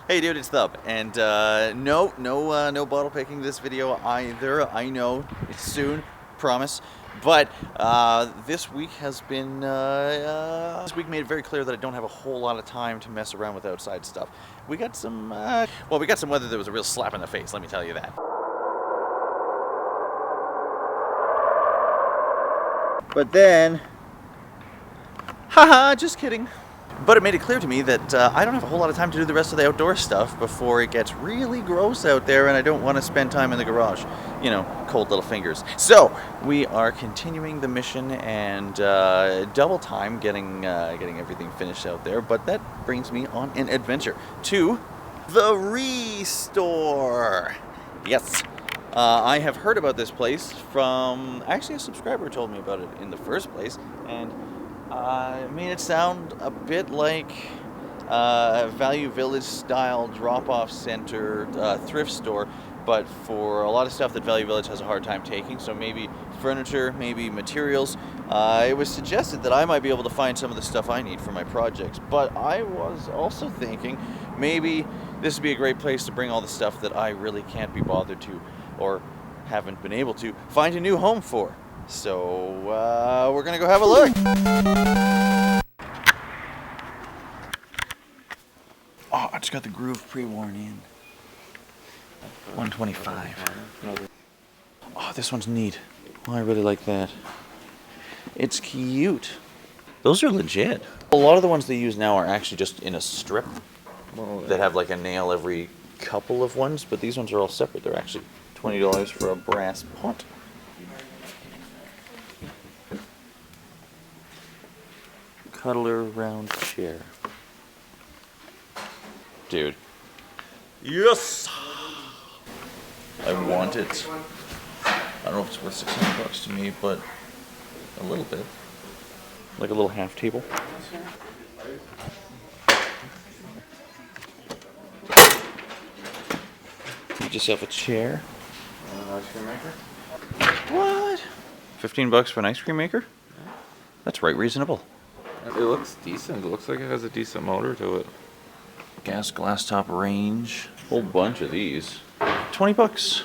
Hey dude, it's Thub, and no bottle picking this video either. I know it's soon, promise. But this week has been this week made it very clear that I don't have a whole lot of time to mess around with outside stuff. We got some we got some weather that was a real slap in the face. Let me tell you that. But then, haha, just kidding. But it made it clear to me that I don't have a whole lot of time to do the rest of the outdoor stuff before it gets really gross out there, and I don't want to spend time in the garage. You know, cold little fingers. So we are continuing the mission and double time getting everything finished out there. But that brings me on an adventure to the Restore. Yes. I have heard about this place from, actually a subscriber told me about it in the first place, and I made it sound a bit like Value Village style drop-off center thrift store, but for a lot of stuff that Value Village has a hard time taking, so maybe furniture, maybe materials. It was suggested that I might be able to find some of the stuff I need for my projects, but I was also thinking maybe this would be a great place to bring all the stuff that I really can't be bothered to or haven't been able to find a new home for. So we're gonna go have a look. Oh, I just got the groove pre-worn in. 125. Oh, this one's neat. Oh, I really like that. It's cute. Those are legit. A lot of the ones they use now are actually just in a strip that have like a nail every couple of ones, but these ones are all separate. They're actually $20 for a brass pot. Cuddler round chair. Dude. Yes! I want it. I don't know if it's worth 600 bucks to me, but a little bit. Like a little half table. Get yourself a chair. Ice cream maker? What? 15 bucks for an ice cream maker? That's right reasonable. It looks decent. It looks like it has a decent motor to it. Gas glass top range. Whole bunch of these. 20 bucks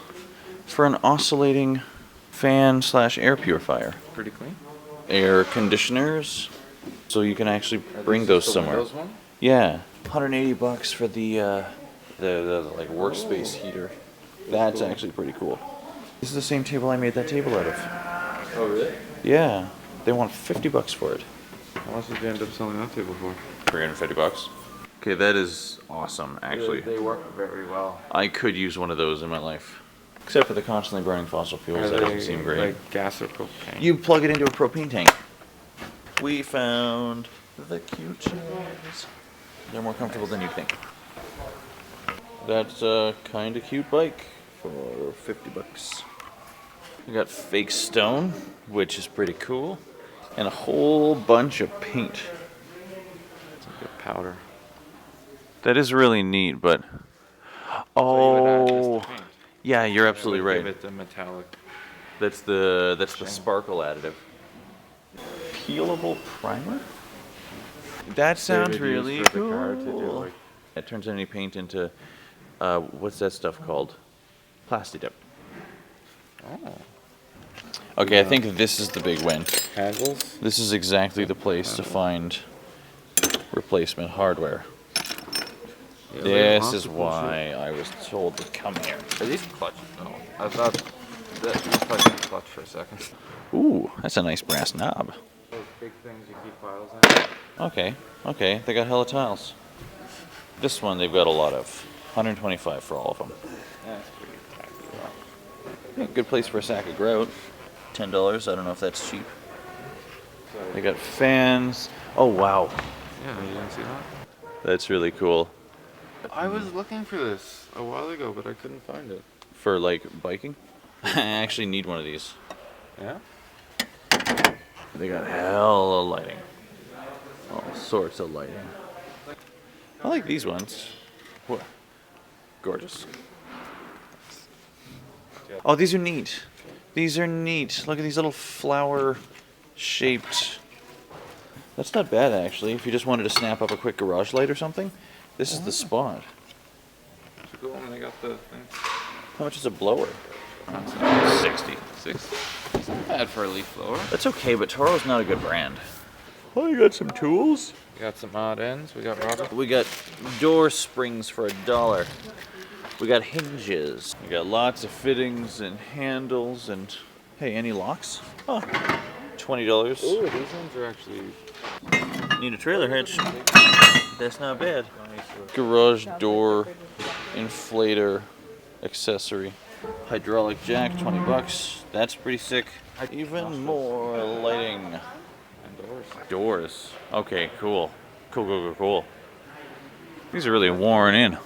for an oscillating fan / air purifier. Pretty clean. Air conditioners. So you can actually bring those somewhere. Windows one? Yeah. 180 bucks for the like workspace heater. That's actually pretty cool. This is the same table I made that table out of. Oh really? Yeah. They want 50 bucks for it. How much did you end up selling that table for? 350 bucks. Okay, that is awesome, actually. They work very well. I could use one of those in my life. Except for the constantly burning fossil fuels, that doesn't seem great. Like gas or propane? You plug it into a propane tank. We found the cute chairs. They're more comfortable than you think. That's a kind of cute bike for 50 bucks. We got fake stone, which is pretty cool. And a whole bunch of paint. It's like a powder. That is really neat, but So you would add this oh, to paint. yeah, you're It absolutely would right. Give it the metallic. That's the sparkle additive. Peelable primer? That sounds They would use really for the car to do, cool. like- It turns any paint into what's that stuff called? Plasti dip. Oh. Okay, I think this is the big win. Handles? This is exactly the place to find replacement hardware. Yeah, This is possible why I was told to come here. shit. Are these clutches? No. I thought that these clutches clutch for a second. Ooh, that's a nice brass knob. Those big things you keep files in. Okay, they got hella tiles. This one they've got a lot of. 125 for all of them. That's pretty tacky. Yeah, good place for a sack of grout. $10, I don't know if that's cheap. They got fans. Oh wow, Yeah, you didn't see that? that's really cool. I was looking for this a while ago, but I couldn't find it. For like biking. I actually need one of these. Yeah? They got hella lighting. All sorts of lighting. I like these ones. What? Gorgeous. Oh, these are neat. These are neat. Look at these little flower shaped. That's not bad actually. If you just wanted to snap up a quick garage light or something, This is the spot. Should go when they got the thing. How much is a blower? 60. 60. It's not bad for a leaf blower. That's okay, but Toro's not a good brand. Oh, you got some tools? We got some odd ends. We got rubber. We got door springs for $1. We got hinges. We got lots of fittings and handles and, hey, any locks? Oh, $20. Oh, these ones are actually... Need a trailer hitch. That's not bad. Garage door inflator accessory. Hydraulic jack, 20 bucks. That's pretty sick. Even more lighting. And doors. Doors. Okay, cool. Cool. These are really worn in.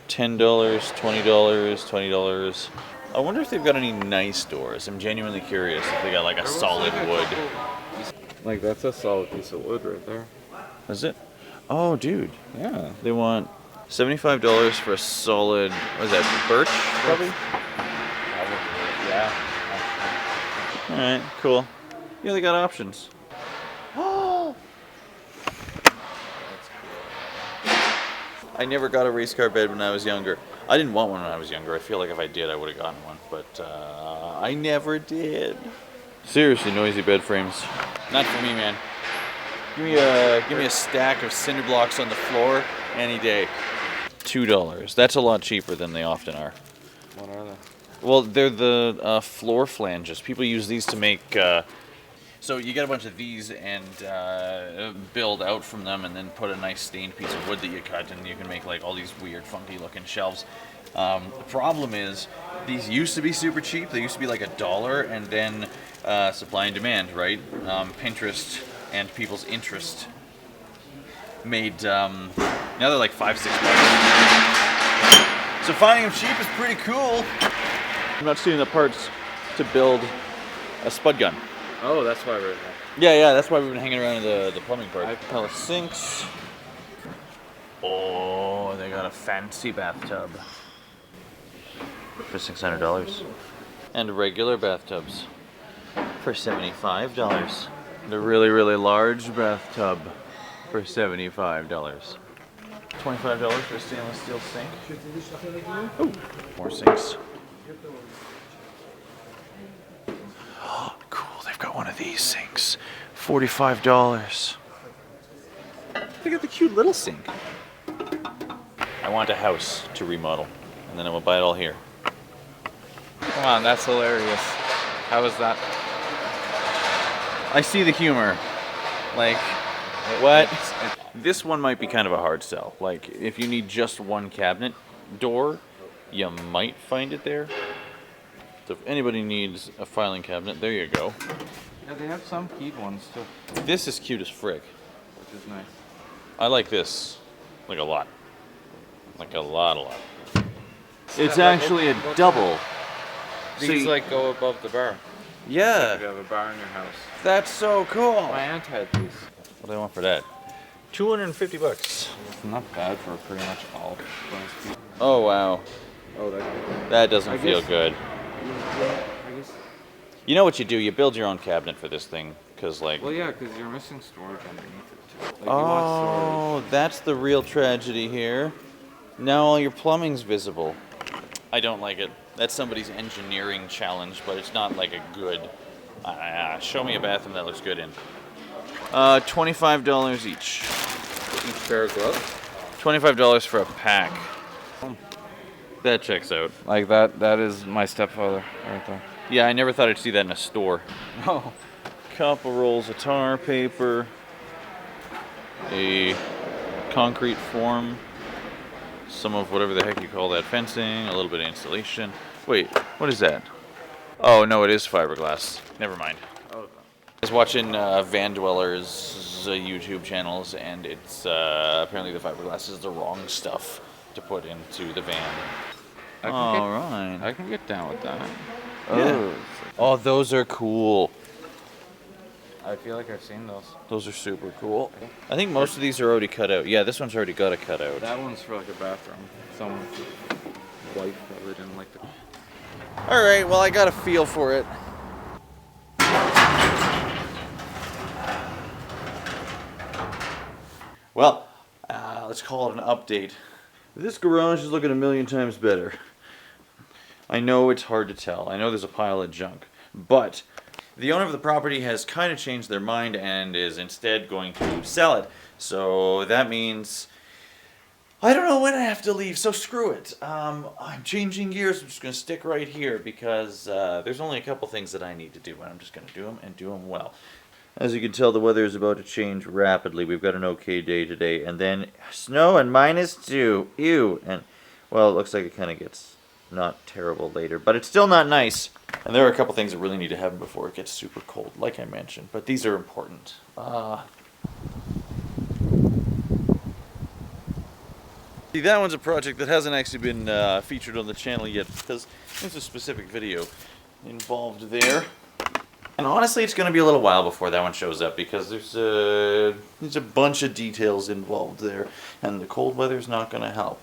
$10, $20, $20. I wonder if they've got any nice doors. I'm genuinely curious if they got like a solid wood. Like, that's a solid piece of wood right there. Is it? Oh, dude. Yeah. They want $75 for a solid, what is that, birch, probably? Yeah. Alright, cool. Yeah, they got options. I never got a race car bed when I was younger. I didn't want one when I was younger. I feel like if I did, I would have gotten one, but I never did. Seriously, noisy bed frames. Not for me, man. Give me a stack of cinder blocks on the floor any day. $2. That's a lot cheaper than they often are. What are they? Well, they're the floor flanges. People use these to make. So you get a bunch of these and build out from them, and then put a nice stained piece of wood that you cut, and you can make like all these weird, funky-looking shelves. The problem is, these used to be super cheap. They used to be like $1, and then supply and demand, right? Pinterest and people's interest made. Now they're like $5, $6. So finding them cheap is pretty cool. I'm not seeing the parts to build a spud gun. Oh, that's why we're there. Yeah, that's why we've been hanging around in the plumbing part. Pellet sinks. Oh, they got a fancy bathtub for $600. And regular bathtubs for $75. And a really, really large bathtub for $75. $25 for a stainless steel sink. Oh, more sinks. Cool, they've got one of these sinks. $45. Look at the cute little sink. I want a house to remodel, and then I will buy it all here. Come on, that's hilarious. How was that? I see the humor. Like, what? This one might be kind of a hard sell. Like, if you need just one cabinet door, you might find it there. So if anybody needs a filing cabinet, there you go. Yeah, they have some keyed ones too. This is cute as frick. Which is nice. I like this, like a lot. Like a lot. It's that like actually a what- double. These See- like go above the bar. Yeah, If you have a bar in your house. that's so cool. My aunt had these. What do I want for that? $250. It's not bad for pretty much all glass pieces. Oh wow, Oh, that. that doesn't I feel guess- good. I guess. You know what you do? You build your own cabinet for this thing, cause like. Well, yeah, because you're missing storage underneath it too. Like, you want Oh, that's the real tragedy here. Now all your plumbing's visible. I don't like it. That's somebody's engineering challenge, but it's not like a good. Show me a bathroom that looks good in. $25 each. storage. Each pair of gloves. $25 for a pack. That checks out. Like that. That is my stepfather right there. Yeah, I never thought I'd see that in a store. No. Couple rolls of tar paper. A concrete form. Some of whatever the heck you call that fencing. A little bit of insulation. Wait, what is that? Oh, no, it is fiberglass. Never mind. Oh. I was watching Van Dweller's YouTube channels, and it's apparently the fiberglass is the wrong stuff to put into the van. All right. I can get down with that. Yeah. Oh, those are cool. I feel like I've seen those. Those are super cool. I think most of these are already cut out. Yeah, this one's already got a cutout. That one's for like a bathroom. Someone's wife probably didn't like the. All right, well, I got a feel for it. Well, let's call it an update. This garage is looking a million times better. I know it's hard to tell. I know there's a pile of junk. But the owner of the property has kind of changed their mind and is instead going to sell it. So that means I don't know when I have to leave, so screw it. I'm changing gears. I'm just going to stick right here because there's only a couple things that I need to do, and I'm just going to do them and do them well. As you can tell, the weather is about to change rapidly. We've got an okay day today, and then snow and -2. Ew. And, well, it looks like it kind of gets not terrible later, but it's still not nice. And there are a couple things that really need to happen before it gets super cold, like I mentioned, but these are important. See, that one's a project that hasn't actually been featured on the channel yet because there's a specific video involved there. And honestly, it's going to be a little while before that one shows up because there's a bunch of details involved there, and the cold weather's not going to help.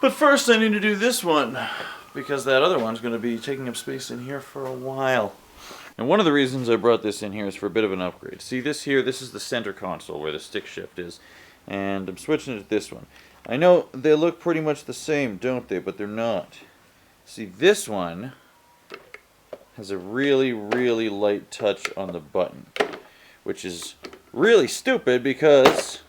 But first, I need to do this one because that other one's going to be taking up space in here for a while. And one of the reasons I brought this in here is for a bit of an upgrade. See this here? This is the center console where the stick shift is, and I'm switching it to this one. I know they look pretty much the same, don't they? But they're not. See, this one has a really, really light touch on the button, which is really stupid because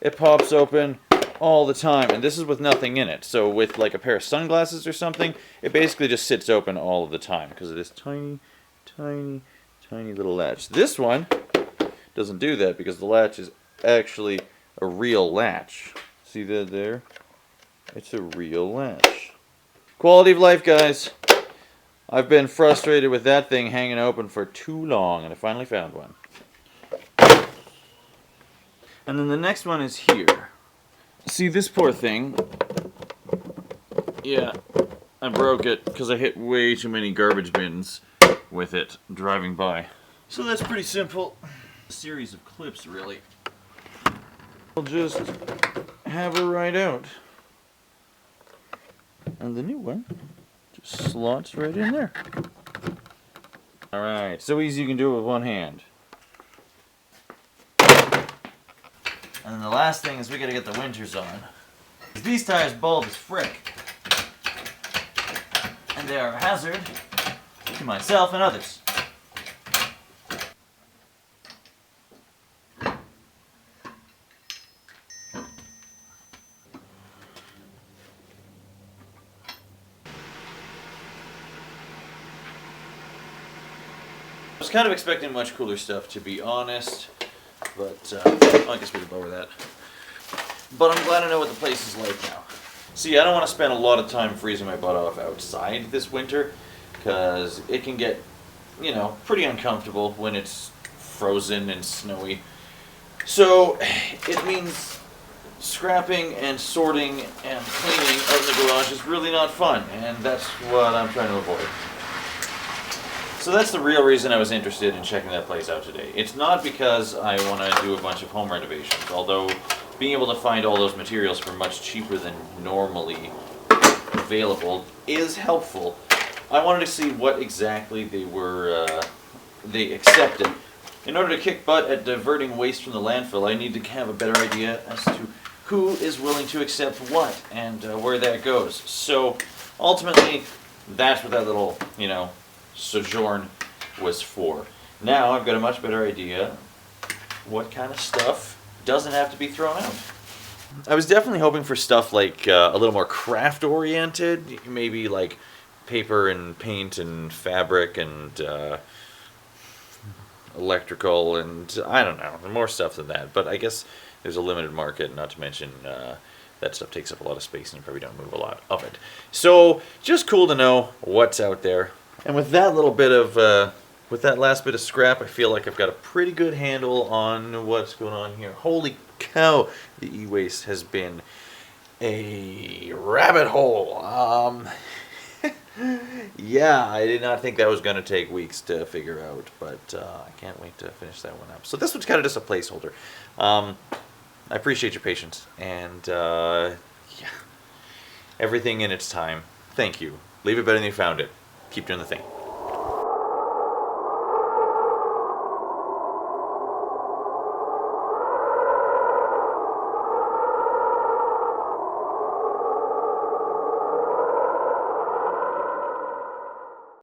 it pops open all the time, and this is with nothing in it. So with like a pair of sunglasses or something, it basically just sits open all of the time because of this tiny, tiny, tiny little latch. This one doesn't do that because the latch is actually a real latch. See that there? It's a real latch. Quality of life, guys. I've been frustrated with that thing hanging open for too long, and I finally found one. And then the next one is here. See, this poor thing. Yeah, I broke it because I hit way too many garbage bins with it driving by. So that's pretty simple. A series of clips, really. I'll just have her right out. And the new one just slots right in there. Alright, so easy you can do it with one hand. And then the last thing is we gotta get the winters on. These tires bulb as frick. And they are a hazard to myself and others. I was kind of expecting much cooler stuff, to be honest, but I guess we can lower that. But I'm glad I know what the place is like now. See, I don't want to spend a lot of time freezing my butt off outside this winter, because it can get, you know, pretty uncomfortable when it's frozen and snowy. So it means scrapping and sorting and cleaning out in the garage is really not fun, and that's what I'm trying to avoid. So that's the real reason I was interested in checking that place out today. It's not because I want to do a bunch of home renovations, although being able to find all those materials for much cheaper than normally available is helpful. I wanted to see what exactly they accepted. In order to kick butt at diverting waste from the landfill, I need to have a better idea as to who is willing to accept what and where that goes. So ultimately, that's what that little, you know, sojourn was for. Now I've got a much better idea what kind of stuff doesn't have to be thrown out. I was definitely hoping for stuff like a little more craft oriented, maybe like paper and paint and fabric and electrical and I don't know, more stuff than that. But I guess there's a limited market, not to mention that stuff takes up a lot of space and you probably don't move a lot of it. So just cool to know what's out there. And with that little bit of, with that last bit of scrap, I feel like I've got a pretty good handle on what's going on here. Holy cow, the e-waste has been a rabbit hole. Yeah, I did not think that was going to take weeks to figure out, but I can't wait to finish that one up. So this one's kind of just a placeholder. I appreciate your patience, and yeah, everything in its time. Thank you. Leave it better than you found it. Keep doing the thing.